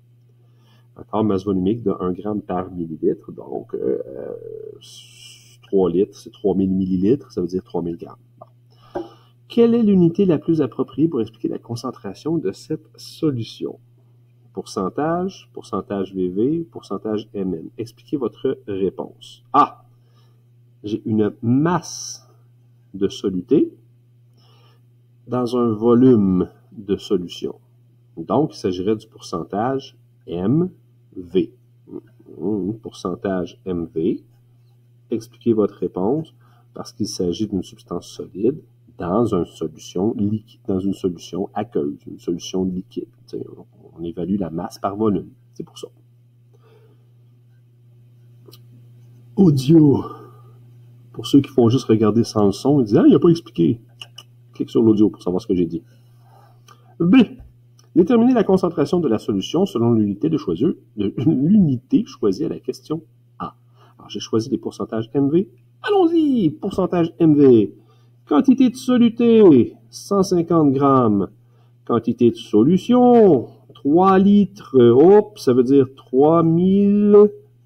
Encore masse volumique de 1 g par millilitre. Donc, 3 litres, c'est 3000 millilitres, ça veut dire 3000 grammes. Bon. Quelle est l'unité la plus appropriée pour expliquer la concentration de cette solution? Pourcentage, pourcentage VV, pourcentage MN. Expliquez votre réponse. Ah! J'ai une masse de soluté dans un volume de solution. Donc, il s'agirait du pourcentage MV. Pourcentage MV. Expliquez votre réponse parce qu'il s'agit d'une substance solide dans une solution liquide, dans une solution aqueuse, une solution liquide. On évalue la masse par volume. C'est pour ça. Audio. Pour ceux qui font juste regarder sans le son, ils disent « Ah, il n'a pas expliqué. » Clique sur l'audio pour savoir ce que j'ai dit. B. Déterminer la concentration de la solution selon l'unité choisie à la question A. Alors, j'ai choisi les pourcentages MV. Allons-y! Pourcentage MV. Quantité de soluté, 150 grammes. Quantité de solution, 3 litres. Hop, ça veut dire 3000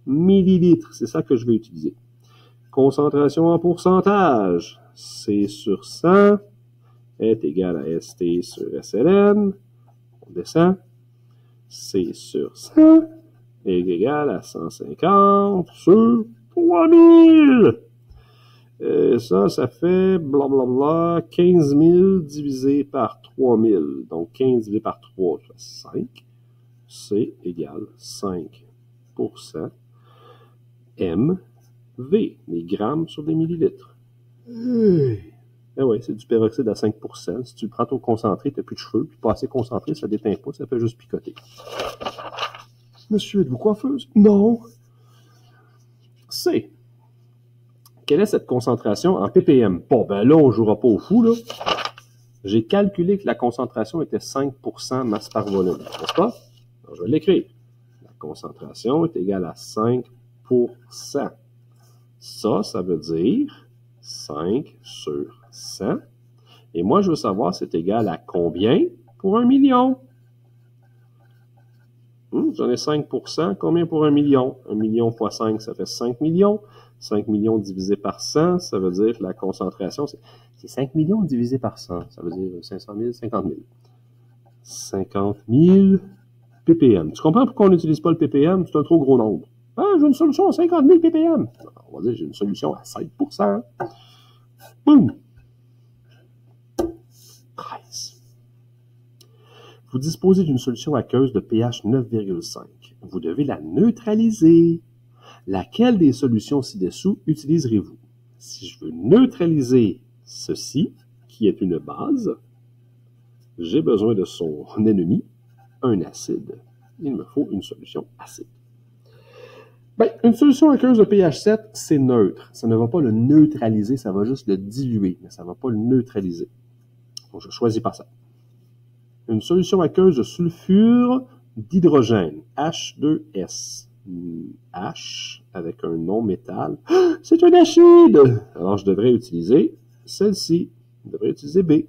millilitres. C'est ça que je vais utiliser. Concentration en pourcentage, C sur 100 est égal à ST sur SLN. On descend. C sur 100 est égal à 150 sur 3000. Et ça fait blablabla 15 000 divisé par 3000. Donc 15 divisé par 3, ça fait 5. C égale 5% MV, les grammes sur des millilitres. Eh oui, c'est du peroxyde à 5%. Si tu le prends trop concentré, tu n'as plus de cheveux, puis pas assez concentré, ça ne déteint pas, ça fait juste picoter. Monsieur, êtes-vous coiffeuse? Non. C. Quelle est cette concentration en ppm? Bon, ben là, on ne jouera pas au fou, là. J'ai calculé que la concentration était 5% masse par volume, n'est-ce pas? Alors, je vais l'écrire. La concentration est égale à 5%. Ça veut dire 5 sur 100. Et moi, je veux savoir c'est égal à combien pour 1 million? J'en ai 5%. Combien pour 1 million? 1 million fois 5, ça fait 5 millions. 5 millions divisé par 100, ça veut dire que la concentration, c'est 5 millions divisé par 100. Ça veut dire 500 000, 50 000. 50 000 ppm. Tu comprends pourquoi on n'utilise pas le ppm? C'est un trop gros nombre. Ah, j'ai une solution à 50 000 ppm. On va dire j'ai une solution à 5%. Boum! 13. Vous disposez d'une solution aqueuse de pH 9,5. Vous devez la neutraliser. Laquelle des solutions ci-dessous utiliserez-vous? Si je veux neutraliser ceci, qui est une base, j'ai besoin de son ennemi, un acide. Il me faut une solution acide. Bien, une solution aqueuse de pH 7, c'est neutre. Ça ne va pas le neutraliser, ça va juste le diluer, mais ça ne va pas le neutraliser. Donc, je choisis pas ça. une solution aqueuse de sulfure d'hydrogène, H2S. H avec un non-métal. C'est un acide! Alors, je devrais utiliser celle-ci. Je devrais utiliser B.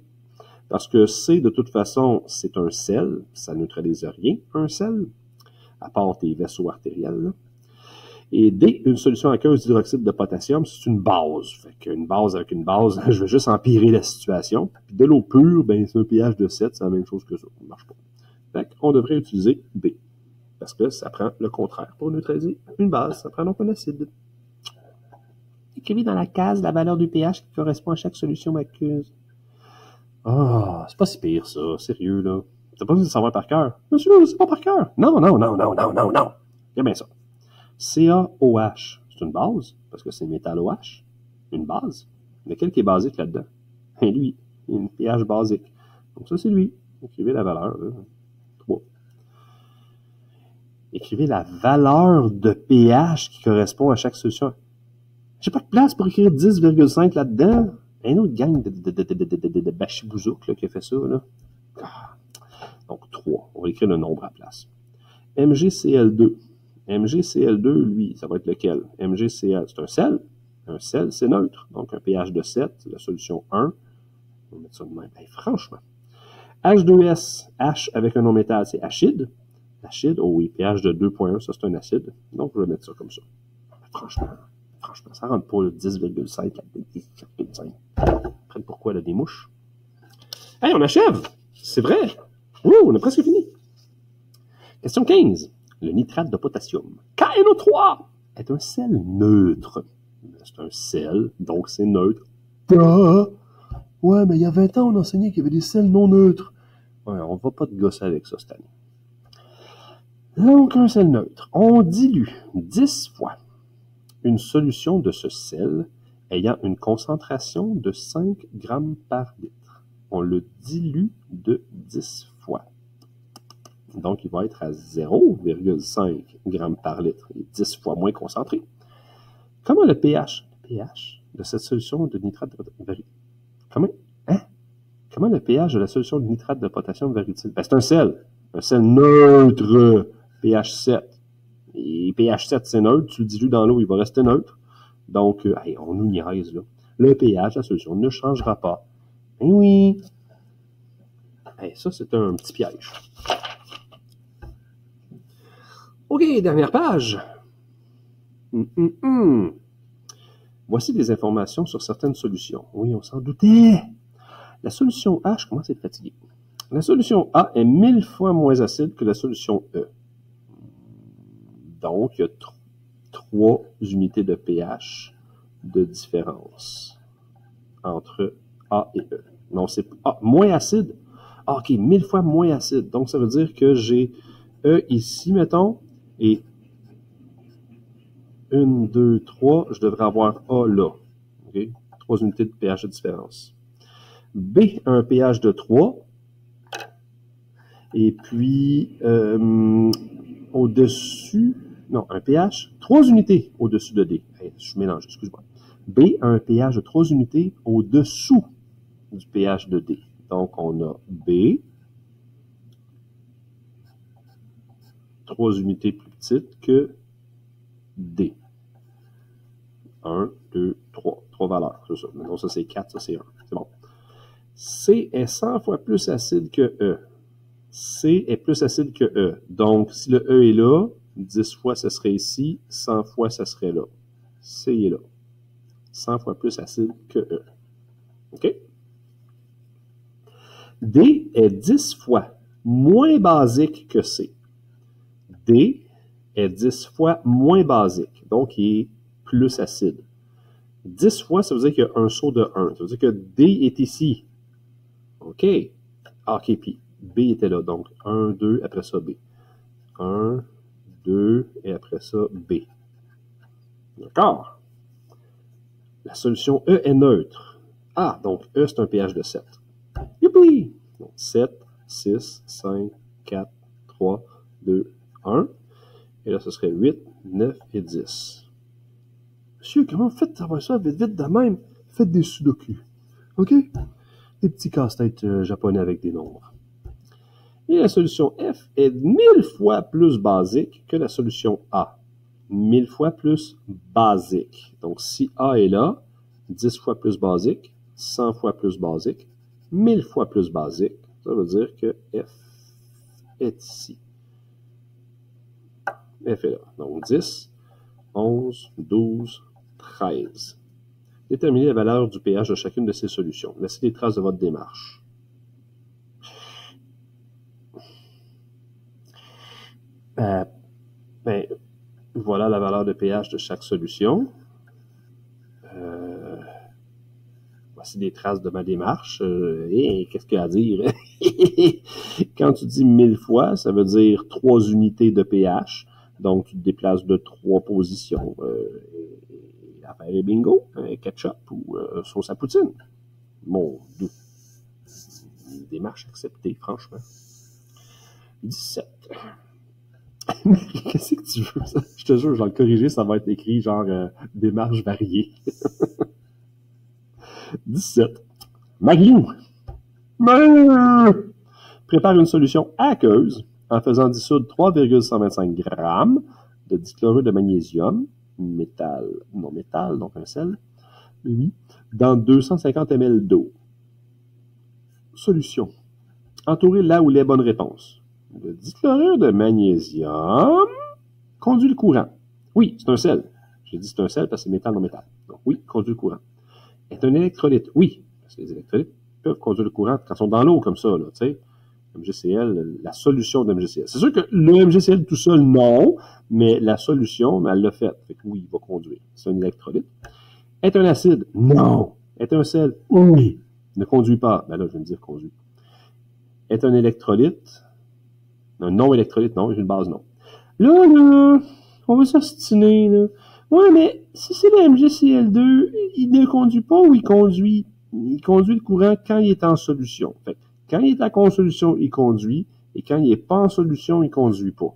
Parce que C, de toute façon, c'est un sel. Ça ne neutralise rien, un sel, à part tes vaisseaux artériels. Là. Et D, une solution aqueuse d'hydroxyde de potassium, c'est une base. Fait qu'une base avec une base, je vais juste empirer la situation. Puis de l'eau pure, ben, c'est un pH de 7, c'est la même chose que ça. Ça ne marche pas. Fait qu'on devrait utiliser B. Parce que ça prend le contraire pour neutraliser une base. Ça prend donc un acide. Écrivez dans la case la valeur du pH qui correspond à chaque solution aqueuse. Ah, c'est pas si pire, ça. Sérieux, là. T'as pas besoin de savoir par cœur. Monsieur, c'est pas par cœur. Non. Regarde bien ça. CaOH, c'est une base, parce que c'est métal OH. Une base. Lequel qui est basique là-dedans? Et lui, il y a une pH basique. Donc ça, c'est lui. Écrivez la valeur, là. 3. Écrivez la valeur de pH qui correspond à chaque solution. J'ai pas de place pour écrire 10,5 là-dedans. Un autre gang de bachibouzouk qui a fait ça. Là. Donc 3. On va écrire le nombre à la place. MgCl2. MgCl2, lui, ça va être lequel? MgCl, c'est un sel. Un sel, c'est neutre. Donc un pH de 7, c'est la solution 1. On va mettre ça de même. Hey, franchement. H2S, H avec un non-métal, c'est acide. Acide, oh oui, pH de 2.1, ça c'est un acide. Donc je vais mettre ça comme ça. Franchement, ça rentre pas le 10,5, 4,5. Prennent pourquoi là, des mouches? Hey, on achève! C'est vrai! Ouh, on a presque fini. Question 15. Le nitrate de potassium, KNO3, est un sel neutre. C'est un sel, donc c'est neutre. Ouais, mais il y a 20 ans, on enseignait qu'il y avait des sels non neutres. Ouais, on va pas te gosser avec ça cette année. Donc, un sel neutre. On dilue 10 fois une solution de ce sel ayant une concentration de 5 grammes par litre. On le dilue de 10 fois. Donc, il va être à 0,5 grammes par litre. Il est 10 fois moins concentré. Comment le pH de cette solution de nitrate de potassium Comment le pH de la solution de nitrate de potassium varie-t-il? Ben, c'est un sel neutre, pH 7. Et pH 7, c'est neutre, tu le dilues dans l'eau, il va rester neutre. Donc, on nous niaise, là. Le pH de la solution ne changera pas. Eh oui! Ça, c'est un petit piège. OK, dernière page. Voici des informations sur certaines solutions. Oui, on s'en doutait. La solution A, je commence à être fatigué. La solution A est 1000 fois moins acide que la solution E. Donc, il y a 3 unités de pH de différence entre A et E. Non, c'est moins acide. Ah, OK, 1000 fois moins acide. Donc, ça veut dire que j'ai E ici, mettons, et 1, 2, 3, je devrais avoir A là. OK? 3 unités de pH de différence. B a un pH de 3. Et puis, au-dessus, non, un pH, 3 unités au-dessus de D. Je mélange, excuse-moi. B a un pH de 3 unités au-dessous du pH de D. Donc, on a B, 3 unités plus petites que D. 1, 2, 3. 3 valeurs, c'est ça. Maintenant, ça, c'est 4, ça, c'est 1. C'est bon. C est 100 fois plus acide que E. C est plus acide que E. Donc, si le E est là, 10 fois, ça serait ici. 100 fois, ça serait là. C est là. 100 fois plus acide que E. OK? D est 10 fois moins basique que C. D est 10 fois moins basique. Donc, il est plus acide. 10 fois, ça veut dire qu'il y a un saut de 1. Ça veut dire que D est ici. OK? OK, puis B était là. Donc, 1, 2, après ça, B. 1, 2, et après ça, B. D'accord? La solution E est neutre. Ah, donc E, c'est un pH de 7. Youpi! Donc, 7, 6, 5, 4, 3, 2, 1. Et là, ce serait 8, 9 et 10. Monsieur, comment vous faites savoir ça vite, vite de même? Faites des sudoku. OK? Des petits casse-têtes japonais avec des nombres. Et la solution F est 1000 fois plus basique que la solution A. 1000 fois plus basique. Donc, si A est là, 10 fois plus basique, 100 fois plus basique, 1000 fois plus basique, ça veut dire que F est ici. F est là. Donc, 10, 11, 12, 13. Déterminez la valeur du pH de chacune de ces solutions. Laissez des traces de votre démarche. Voilà la valeur de pH de chaque solution. Voici des traces de ma démarche. Qu'est-ce qu'il y a à dire? Quand tu dis 1000 fois, ça veut dire 3 unités de pH. Donc, tu te déplaces de 3 positions. L'affaire est bingo. Ketchup ou sauce à poutine. Mon doux. Une démarche acceptée, franchement. 17. Qu'est-ce que tu veux? Ça? Je te jure, je vais le corriger, ça va être écrit genre démarche variée. 17. Maglou. Prépare une solution aqueuse en faisant dissoudre 3,125 g de dichlorure de magnésium, métal, non métal, donc un sel, oui, dans 250 ml d'eau. Solution. Entourez là où les bonnes réponses. Le dichlorure de magnésium conduit le courant. Oui, c'est un sel. J'ai dit c'est un sel parce que c'est métal, non métal. Donc oui, conduit le courant. Est un électrolyte. Oui, parce que les électrolytes peuvent conduire le courant quand ils sont dans l'eau comme ça, là, tu sais. MgCl, la solution de MgCl. C'est sûr que le MgCl tout seul, non, mais la solution, elle l'a fait. Fait que oui, il va conduire. C'est un électrolyte. Est un acide? Non. Est un sel? Oui. Ne conduit pas. Ben là, je viens de dire conduit. Est un électrolyte? Un non-électrolyte, non. Une base, non. Là, on va s'ostiner, là. Ouais, mais si c'est le MgCl2, il ne conduit pas ou il conduit? Il conduit le courant quand il est en solution. Fait que quand il est en solution, il conduit, et quand il n'est pas en solution, il ne conduit pas.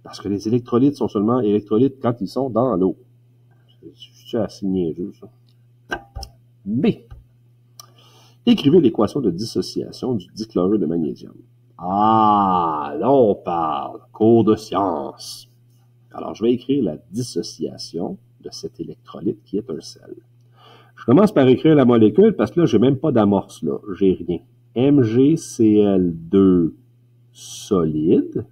Parce que les électrolytes sont seulement électrolytes quand ils sont dans l'eau. Je suis assez niaiseux, ça. B. Écrivez l'équation de dissociation du dichlorure de magnésium. Ah, là on parle. Cours de science. Alors, je vais écrire la dissociation de cet électrolyte qui est un sel. Je commence par écrire la molécule parce que là, je n'ai même pas d'amorce, là. J'ai rien. MgCl2 solide.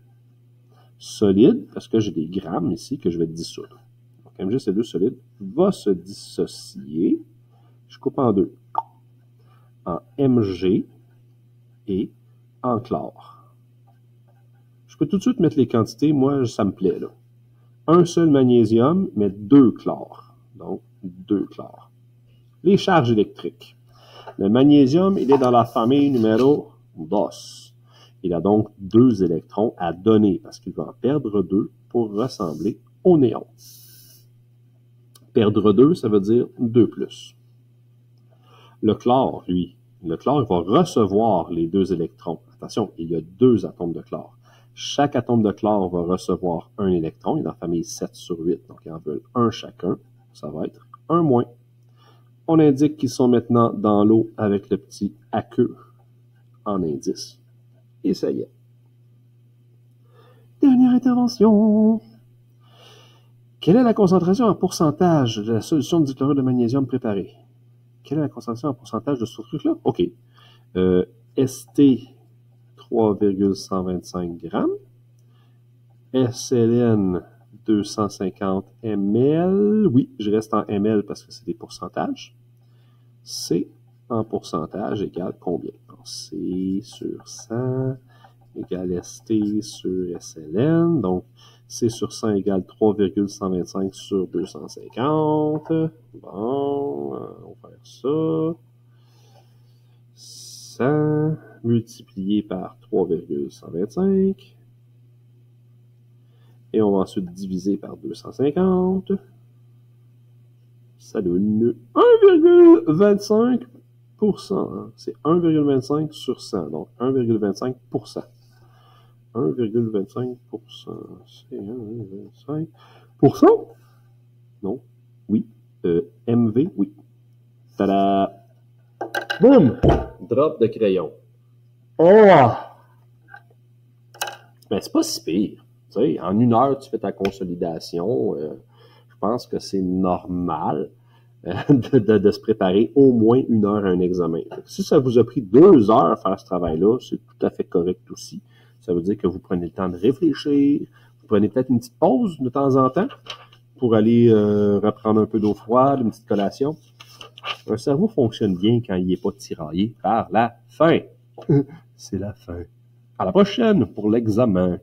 Solide, parce que j'ai des grammes ici que je vais dissoudre. Donc, MgCl2 solide va se dissocier. Je coupe en deux. En Mg et en chlore. Je peux tout de suite mettre les quantités. Moi, ça me plaît, là. Un seul magnésium, mais 2 chlores. Donc, 2 chlores. Les charges électriques. Le magnésium, il est dans la famille numéro 2. Il a donc 2 électrons à donner, parce qu'il va en perdre 2 pour ressembler au néon. Perdre 2, ça veut dire 2+. Le chlore, lui, le chlore, il va recevoir les 2 électrons. Attention, il y a 2 atomes de chlore. Chaque atome de chlore va recevoir un électron. Il est dans la famille 7/8, donc ils en veulent un chacun. Ça va être un moins. On indique qu'ils sont maintenant dans l'eau avec le petit aqueux en indice. Et ça y est. Dernière intervention. Quelle est la concentration en pourcentage de la solution de dichlorure de magnésium préparée? Quelle est la concentration en pourcentage de ce truc-là? OK. ST, 3,125 g. SLN, 250 ml. Oui, je reste en ml parce que c'est des pourcentages. C en pourcentage égale combien? Donc, C sur 100 égale ST sur SLN. Donc, C sur 100 égale 3,125 sur 250. Bon, on va faire ça. 100 multiplié par 3,125. Et on va ensuite diviser par 250. Ça donne 1,25%. Hein. C'est 1,25 sur 100. Donc 1,25%. 1,25%. C'est 1,25%? Non. Oui. MV? Oui. Tada! Boum! drop de crayon. Oh! Ben, c'est pas si pire. Tu sais, en 1 heure, tu fais ta consolidation. Je pense que c'est normal de se préparer au moins 1 heure à un examen. Si ça vous a pris 2 heures à faire ce travail-là, c'est tout à fait correct aussi. Ça veut dire que vous prenez le temps de réfléchir, vous prenez peut-être une petite pause de temps en temps pour aller reprendre un peu d'eau froide, une petite collation. Un cerveau fonctionne bien quand il n'est pas tiraillé par la faim. C'est la fin. À la prochaine pour l'examen.